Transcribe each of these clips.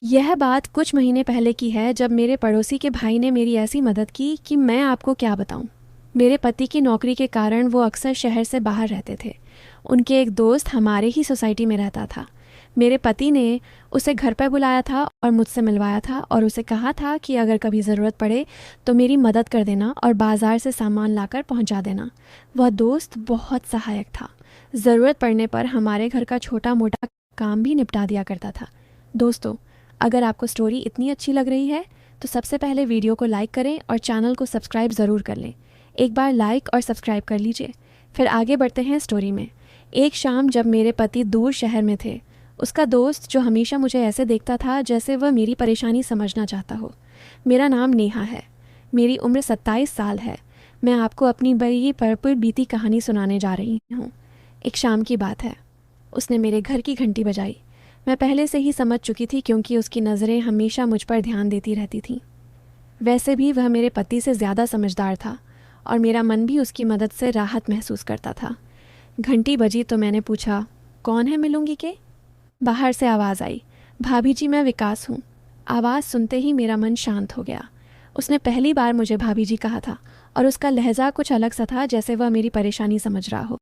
यह बात कुछ महीने पहले की है, जब मेरे पड़ोसी के भाई ने मेरी ऐसी मदद की कि मैं आपको क्या बताऊं। मेरे पति की नौकरी के कारण वो अक्सर शहर से बाहर रहते थे। उनके एक दोस्त हमारे ही सोसाइटी में रहता था। मेरे पति ने उसे घर पर बुलाया था और मुझसे मिलवाया था और उसे कहा था कि अगर कभी ज़रूरत पड़े तो मेरी मदद कर देना और बाज़ार से सामान लाकर पहुंचा देना। वह दोस्त बहुत सहायक था। ज़रूरत पड़ने पर हमारे घर का छोटा मोटा काम भी निपटा दिया करता था। दोस्तों, अगर आपको स्टोरी इतनी अच्छी लग रही है तो सबसे पहले वीडियो को लाइक करें और चैनल को सब्सक्राइब ज़रूर कर लें। एक बार लाइक और सब्सक्राइब कर लीजिए। फिर आगे बढ़ते हैं स्टोरी में। एक शाम जब मेरे पति दूर शहर में थे, उसका दोस्त, जो हमेशा मुझे ऐसे देखता था जैसे वह मेरी परेशानी समझना चाहता हो। मेरा नाम नेहा है। मेरी उम्र 27 साल है। मैं आपको अपनी बड़ी पर बीती कहानी सुनाने जा रही हूँ। एक शाम की बात है। उसने मेरे घर की घंटी बजाई। मैं पहले से ही समझ चुकी थी, क्योंकि उसकी नज़रें हमेशा मुझ पर ध्यान देती रहती थीं। वैसे भी वह मेरे पति से ज़्यादा समझदार था और मेरा मन भी उसकी मदद से राहत महसूस करता था। घंटी बजी तो मैंने पूछा, कौन है, मिलूंगी के? बाहर से आवाज़ आई, भाभी जी, मैं विकास हूँ। आवाज़ सुनते ही मेरा मन शांत हो गया। उसने पहली बार मुझे भाभी जी कहा था और उसका लहजा कुछ अलग सा था, जैसे वह मेरी परेशानी समझ रहा हो।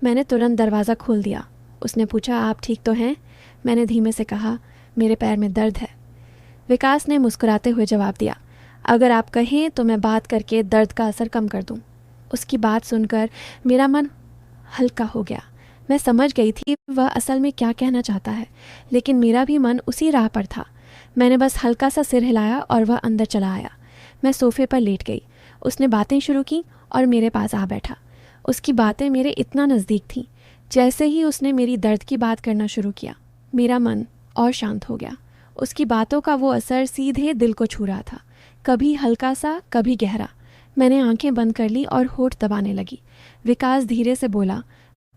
मैंने तुरंत दरवाज़ा खोल दिया। उसने पूछा, आप ठीक तो हैं? मैंने धीमे से कहा, मेरे पैर में दर्द है। विकास ने मुस्कुराते हुए जवाब दिया, अगर आप कहें तो मैं बात करके दर्द का असर कम कर दूं। उसकी बात सुनकर मेरा मन हल्का हो गया। मैं समझ गई थी वह असल में क्या कहना चाहता है, लेकिन मेरा भी मन उसी राह पर था। मैंने बस हल्का सा सिर हिलाया और वह अंदर चला आया। मैं सोफे पर लेट गई। उसने बातें शुरू की और मेरे पास आ बैठा। उसकी बातें मेरे इतना नज़दीक थीं। जैसे ही उसने मेरी दर्द की बात करना शुरू किया, मेरा मन और शांत हो गया। उसकी बातों का वो असर सीधे दिल को छू रहा था, कभी हल्का सा, कभी गहरा। मैंने आंखें बंद कर ली और होठ दबाने लगी। विकास धीरे से बोला,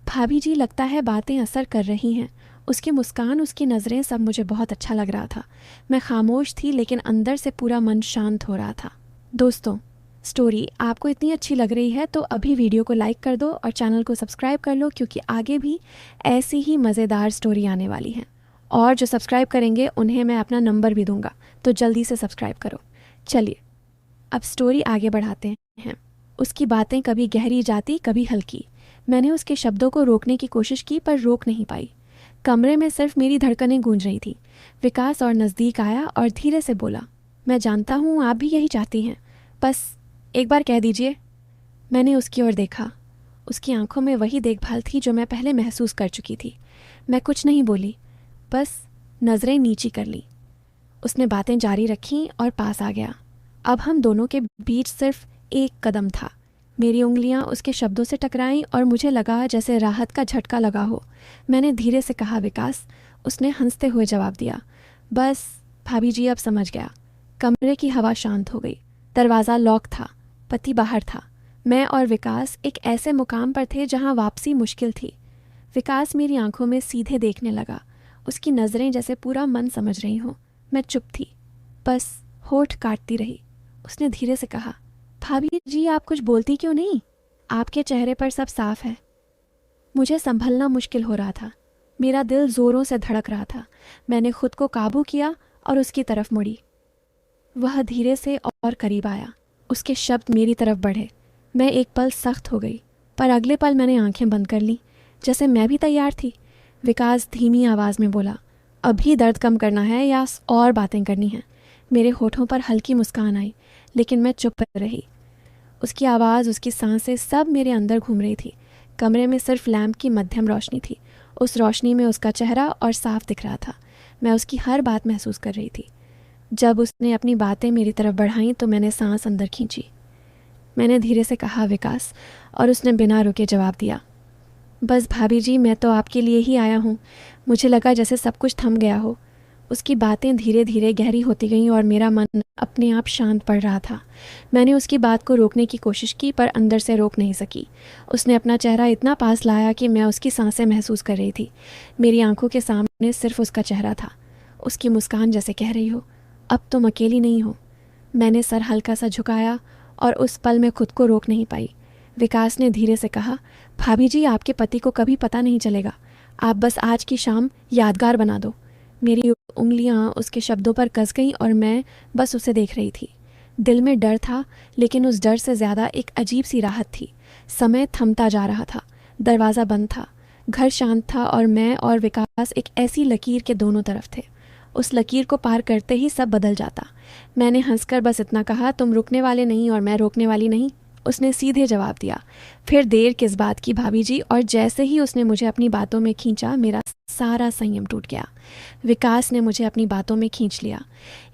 भाभी जी, लगता है बातें असर कर रही हैं। उसकी मुस्कान, उसकी नज़रें, सब मुझे बहुत अच्छा लग रहा था। मैं खामोश थी, लेकिन अंदर से पूरा मन शांत हो रहा था। दोस्तों, स्टोरी आपको इतनी अच्छी लग रही है तो अभी वीडियो को लाइक कर दो और चैनल को सब्सक्राइब कर लो, क्योंकि आगे भी ऐसी ही मज़ेदार स्टोरी आने वाली हैं। और जो सब्सक्राइब करेंगे उन्हें मैं अपना नंबर भी दूंगा, तो जल्दी से सब्सक्राइब करो। चलिए अब स्टोरी आगे बढ़ाते हैं। उसकी बातें कभी गहरी जाती, कभी हल्की। मैंने उसके शब्दों को रोकने की कोशिश की, पर रोक नहीं पाई। कमरे में सिर्फ मेरी धड़कनें गूंज रही थी। विकास और नज़दीक आया और धीरे से बोला, मैं जानता हूँ आप भी यही चाहती हैं, बस एक बार कह दीजिए। मैंने उसकी ओर देखा। उसकी आंखों में वही देखभाल थी जो मैं पहले महसूस कर चुकी थी। मैं कुछ नहीं बोली, बस नज़रें नीची कर ली। उसने बातें जारी रखीं और पास आ गया। अब हम दोनों के बीच सिर्फ एक कदम था। मेरी उंगलियां उसके शब्दों से टकराईं और मुझे लगा जैसे राहत का झटका लगा हो। मैंने धीरे से कहा, विकास। उसने हंसते हुए जवाब दिया, बस भाभी जी, अब समझ गया। कमरे की हवा शांत हो गई। दरवाज़ा लॉक था। पति बाहर था। मैं और विकास एक ऐसे मुकाम पर थे जहां वापसी मुश्किल थी। विकास मेरी आंखों में सीधे देखने लगा। उसकी नज़रें जैसे पूरा मन समझ रही हों। मैं चुप थी, बस होठ काटती रही। उसने धीरे से कहा, भाभी जी, आप कुछ बोलती क्यों नहीं? आपके चेहरे पर सब साफ है। मुझे संभलना मुश्किल हो रहा था। मेरा दिल जोरों से धड़क रहा था। मैंने खुद को काबू किया और उसकी तरफ मुड़ी। वह धीरे से और करीब आया। उसके शब्द मेरी तरफ बढ़े। मैं एक पल सख्त हो गई, पर अगले पल मैंने आंखें बंद कर लीं, जैसे मैं भी तैयार थी। विकास धीमी आवाज़ में बोला, अभी दर्द कम करना है या और बातें करनी हैं? मेरे होठों पर हल्की मुस्कान आई, लेकिन मैं चुप रही। उसकी आवाज़, उसकी सांसें, सब मेरे अंदर घूम रही थी। कमरे में सिर्फ लैंप की मध्यम रोशनी थी। उस रोशनी में उसका चेहरा और साफ दिख रहा था। मैं उसकी हर बात महसूस कर रही थी। जब उसने अपनी बातें मेरी तरफ बढ़ाईं तो मैंने सांस अंदर खींची। मैंने धीरे से कहा, विकास, और उसने बिना रुके जवाब दिया, बस भाभी जी, मैं तो आपके लिए ही आया हूँ। मुझे लगा जैसे सब कुछ थम गया हो। उसकी बातें धीरे धीरे गहरी होती गईं और मेरा मन अपने आप शांत पड़ रहा था। मैंने उसकी बात को रोकने की कोशिश की, पर अंदर से रोक नहीं सकी। उसने अपना चेहरा इतना पास लाया कि मैं उसकी सांसें महसूस कर रही थी। मेरी आंखों के सामने सिर्फ उसका चेहरा था। उसकी मुस्कान जैसे कह रही हो, अब तुम अकेली नहीं हो। मैंने सर हल्का सा झुकाया और उस पल में खुद को रोक नहीं पाई। विकास ने धीरे से कहा, भाभी जी, आपके पति को कभी पता नहीं चलेगा। आप बस आज की शाम यादगार बना दो। मेरी उंगलियां उसके शब्दों पर कस गईं और मैं बस उसे देख रही थी। दिल में डर था, लेकिन उस डर से ज़्यादा एक अजीब सी राहत थी। समय थमता जा रहा था, दरवाज़ा बंद था, घर शांत था और मैं और विकास एक ऐसी लकीर के दोनों तरफ थे। उस लकीर को पार करते ही सब बदल जाता। मैंने हंसकर बस इतना कहा, तुम रुकने वाले नहीं और मैं रोकने वाली नहीं। उसने सीधे जवाब दिया, फिर देर किस बात की भाभी जी। और जैसे ही उसने मुझे अपनी बातों में खींचा, मेरा सारा संयम टूट गया। विकास ने मुझे अपनी बातों में खींच लिया।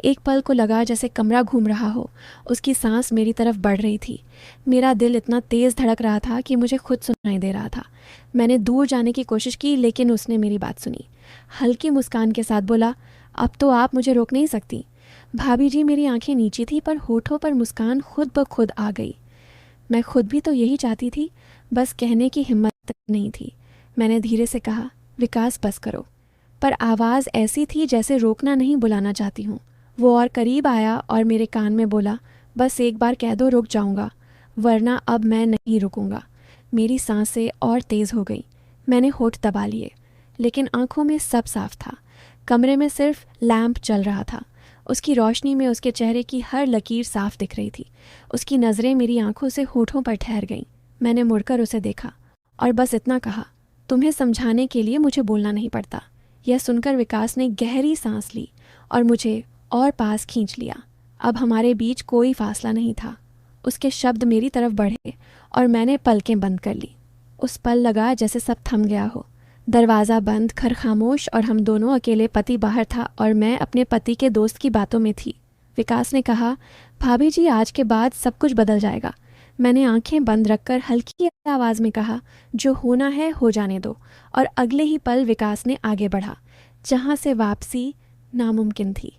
एक पल को लगा जैसे कमरा घूम रहा हो। उसकी सांस मेरी तरफ बढ़ रही थी। मेरा दिल इतना तेज़ धड़क रहा था कि मुझे खुद सुनाई दे रहा था। मैंने दूर जाने की कोशिश की, लेकिन उसने मेरी बात सुनी। हल्की मुस्कान के साथ बोला, अब तो आप मुझे रोक नहीं सकती। भाभी जी, मेरी आंखें नीची थी, पर होठों पर मुस्कान खुद ब खुद आ गई। मैं खुद भी तो यही चाहती थी, बस कहने की हिम्मत नहीं थी। मैंने धीरे से कहा, विकास बस करो। पर आवाज़ ऐसी थी जैसे रोकना नहीं, बुलाना चाहती हूँ। वो और करीब आया और मेरे कान में बोला, बस एक बार कह दो, रुक जाऊँगा, वरना अब मैं नहीं रुकूंगा। मेरी सांसें और तेज़ हो गई। मैंने होठ दबा लिए, लेकिन आंखों में सब साफ था। कमरे में सिर्फ लैंप चल रहा था। उसकी रोशनी में उसके चेहरे की हर लकीर साफ दिख रही थी। उसकी नज़रें मेरी आंखों से होठों पर ठहर गईं। मैंने मुड़कर उसे देखा और बस इतना कहा, तुम्हें समझाने के लिए मुझे बोलना नहीं पड़ता। यह सुनकर विकास ने गहरी सांस ली और मुझे और पास खींच लिया। अब हमारे बीच कोई फासला नहीं था। उसके शब्द मेरी तरफ बढ़े और मैंने पलकें बंद कर ली। उस पल लगा जैसे सब थम गया हो। दरवाज़ा बंद, घर खामोश और हम दोनों अकेले। पति बाहर था और मैं अपने पति के दोस्त की बातों में थी। विकास ने कहा, भाभी जी, आज के बाद सब कुछ बदल जाएगा। मैंने आंखें बंद रखकर हल्की आवाज़ में कहा, जो होना है हो जाने दो। और अगले ही पल विकास ने आगे बढ़ा, जहाँ से वापसी नामुमकिन थी।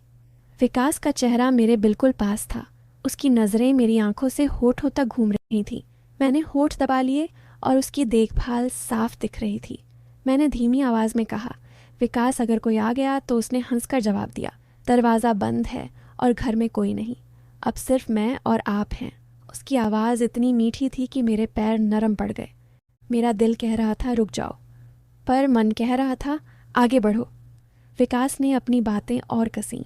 विकास का चेहरा मेरे बिल्कुल पास था। उसकी नज़रें मेरी आंखों से होठों तक घूम रही थीं। मैंने होठ दबा लिए और उसकी देखभाल साफ दिख रही थी। मैंने धीमी आवाज़ में कहा, विकास, अगर कोई आ गया तो। उसने हंसकर जवाब दिया, दरवाज़ा बंद है और घर में कोई नहीं, अब सिर्फ मैं और आप हैं। उसकी आवाज़ इतनी मीठी थी कि मेरे पैर नरम पड़ गए। मेरा दिल कह रहा था रुक जाओ, पर मन कह रहा था आगे बढ़ो। विकास ने अपनी बातें और कसीं।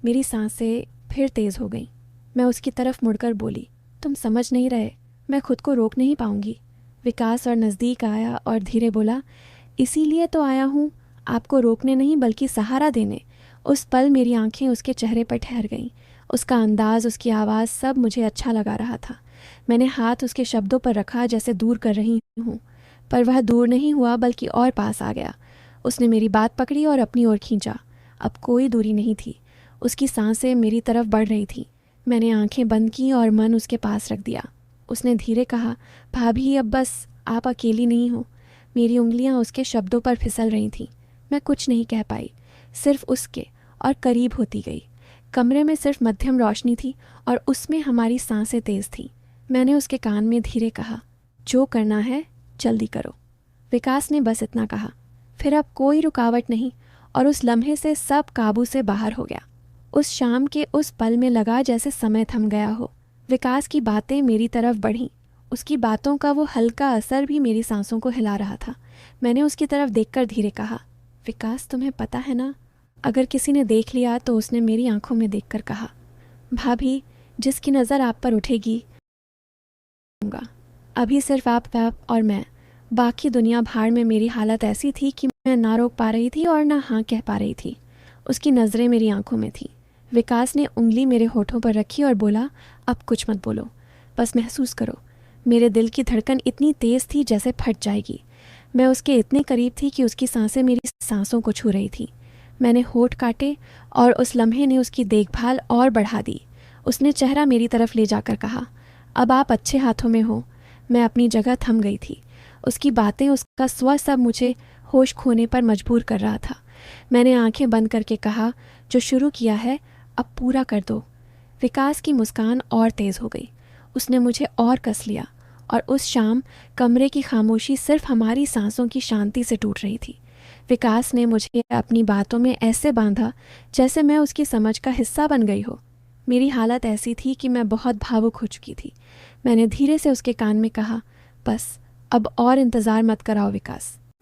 मेरी सांसें फिर तेज़ हो गईं। मैं उसकी तरफ मुड़कर बोली, तुम समझ नहीं रहे, मैं खुद को रोक नहीं पाऊंगी। विकास और नज़दीक आया और धीरे बोला, इसीलिए तो आया हूँ, आपको रोकने नहीं बल्कि सहारा देने। उस पल मेरी आंखें उसके चेहरे पर ठहर गईं। उसका अंदाज़, उसकी आवाज़, सब मुझे अच्छा लगा रहा था। मैंने हाथ उसके शब्दों पर रखा जैसे दूर कर रही हूँ, पर वह दूर नहीं हुआ बल्कि और पास आ गया। उसने मेरी बात पकड़ी और अपनी ओर खींचा। अब कोई दूरी नहीं थी। उसकी सांसें मेरी तरफ बढ़ रही थीं। मैंने आंखें बंद की और मन उसके पास रख दिया। उसने धीरे कहा, भाभी, अब बस आप अकेली नहीं हो। मेरी उंगलियां उसके शब्दों पर फिसल रही थीं। मैं कुछ नहीं कह पाई, सिर्फ उसके और करीब होती गई। कमरे में सिर्फ मध्यम रोशनी थी और उसमें हमारी सांसें तेज़ थीं। मैंने उसके कान में धीरे कहा, जो करना है जल्दी करो। विकास ने बस इतना कहा। फिर अब कोई रुकावट नहीं और उस लम्हे से सब काबू से बाहर हो गया। उस शाम के उस पल में लगा जैसे समय थम गया हो। विकास की बातें मेरी तरफ बढ़ीं। उसकी बातों का वो हल्का असर भी मेरी सांसों को हिला रहा था। मैंने उसकी तरफ देखकर धीरे कहा, विकास, तुम्हें पता है ना, अगर किसी ने देख लिया तो। उसने मेरी आंखों में देखकर कहा, भाभी, जिसकी नज़र आप पर उठेगी, अभी सिर्फ आप और मैं। बाकी दुनिया भाड़ में। मेरी हालत ऐसी थी कि मैं ना रोक पा रही थी और ना हाँ कह पा रही थी। उसकी नज़रें मेरी आंखों में थीं। विकास ने उंगली मेरे होठों पर रखी और बोला, अब कुछ मत बोलो, बस महसूस करो। मेरे दिल की धड़कन इतनी तेज़ थी जैसे फट जाएगी। मैं उसके इतने करीब थी कि उसकी सांसें मेरी सांसों को छू रही थी। मैंने होठ काटे और उस लम्हे ने उसकी देखभाल और बढ़ा दी। उसने चेहरा मेरी तरफ ले जाकर कहा, अब आप अच्छे हाथों में हो। मैं अपनी जगह थम गई थी। उसकी बातें, उसका स्वर, सब मुझे होश खोने पर मजबूर कर रहा था। मैंने आंखें बंद करके कहा, जो शुरू किया है अब पूरा कर दो। विकास की मुस्कान और तेज़ हो गई। उसने मुझे और कस लिया और उस शाम कमरे की खामोशी सिर्फ हमारी सांसों की शांति से टूट रही थी। विकास ने मुझे अपनी बातों में ऐसे बांधा जैसे मैं उसकी समझ का हिस्सा बन गई हो। मेरी हालत ऐसी थी कि मैं बहुत भावुक हो चुकी थी। मैंने धीरे से उसके कान में कहा, बस अब और इंतज़ार मत कराओ विकास।